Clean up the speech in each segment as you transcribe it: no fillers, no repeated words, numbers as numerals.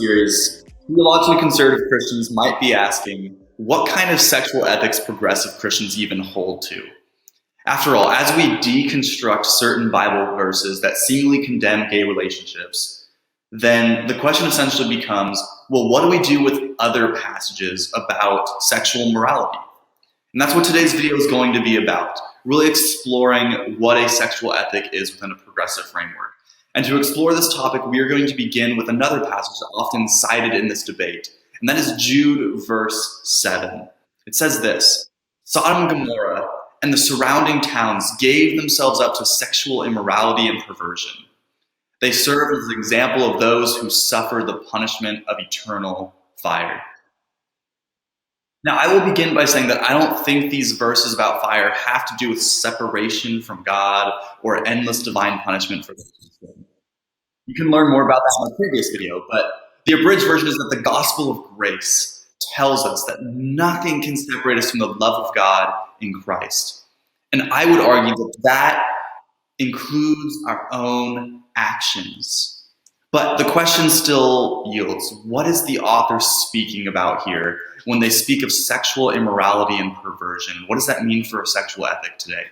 series, theologically conservative Christians might be asking, what kind of sexual ethics progressive Christians even hold to? After all, as we deconstruct certain Bible verses that seemingly condemn gay relationships, then the question essentially becomes, well, what do we do with other passages about sexual morality? And that's what today's video is going to be about, really exploring what a sexual ethic is within a progressive framework. And to explore this topic, we are going to begin with another passage often cited in this debate, and that is Jude verse 7. It says this: Sodom and Gomorrah and the surrounding towns gave themselves up to sexual immorality and perversion. They served as an example of those who suffer the punishment of eternal fire. Now, I will begin by saying that I don't think these verses about fire have to do with separation from God or endless divine punishment for the sin. You can learn more about that in my previous video, but the abridged version is that the gospel of grace tells us that nothing can separate us from the love of God in Christ. And I would argue that that includes our own actions. But the question still yields, what is the author speaking about here when they speak of sexual immorality and perversion? What does that mean for a sexual ethic today?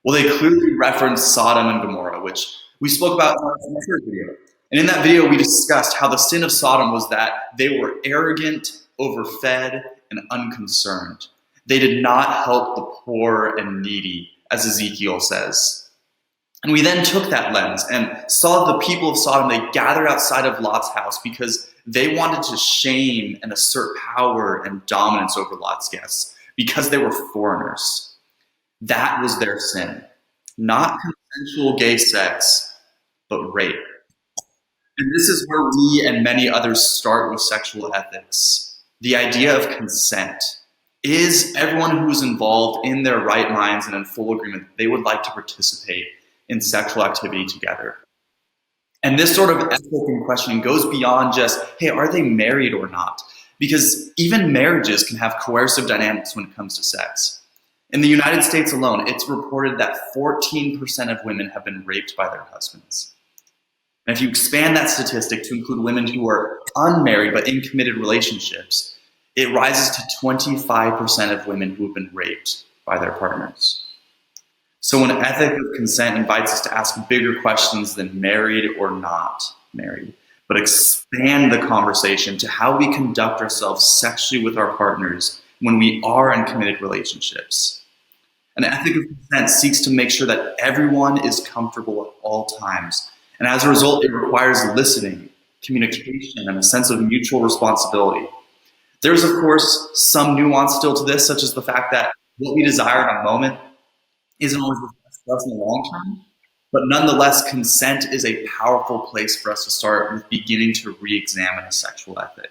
Well, they clearly reference Sodom and Gomorrah, which we spoke about in the third video. And in that video, we discussed how the sin of Sodom was that they were arrogant, overfed, and unconcerned. They did not help the poor and needy, as Ezekiel says. And we then took that lens and saw the people of Sodom, they gathered outside of Lot's house because they wanted to shame and assert power and dominance over Lot's guests because they were foreigners. That was their sin. Not consensual gay sex, but rape. And this is where we and many others start with sexual ethics. The idea of consent. Is everyone who is involved in their right minds and in full agreement that they would like to participate in sexual activity together? And this sort of ethical questioning goes beyond just, hey, are they married or not? Because even marriages can have coercive dynamics when it comes to sex. In the United States alone, it's reported that 14% of women have been raped by their husbands. And if you expand that statistic to include women who are unmarried but in committed relationships, it rises to 25% of women who have been raped by their partners. So an ethic of consent invites us to ask bigger questions than married or not married, but expand the conversation to how we conduct ourselves sexually with our partners when we are in committed relationships. An ethic of consent seeks to make sure that everyone is comfortable at all times. And as a result, it requires listening, communication, and a sense of mutual responsibility. There's, of course, some nuance still to this, such as the fact that what we desire in a moment isn't always the best for us in the long term. But nonetheless, consent is a powerful place for us to start with beginning to re-examine a sexual ethic.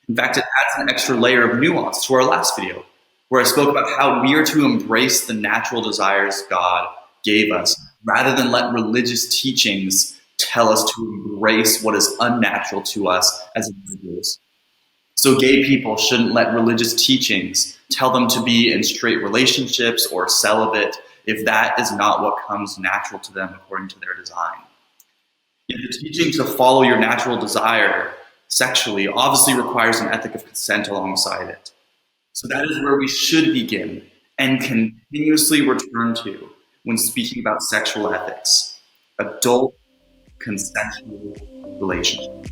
In fact, it adds an extra layer of nuance to our last video, where I spoke about how we are to embrace the natural desires God gave us, rather than let religious teachings tell us to embrace what is unnatural to us as individuals. So gay people shouldn't let religious teachings tell them to be in straight relationships or celibate if that is not what comes natural to them according to their design. Yet the teaching to follow your natural desire sexually obviously requires an ethic of consent alongside it. So that is where we should begin and continuously return to when speaking about sexual ethics: adult consensual relationships.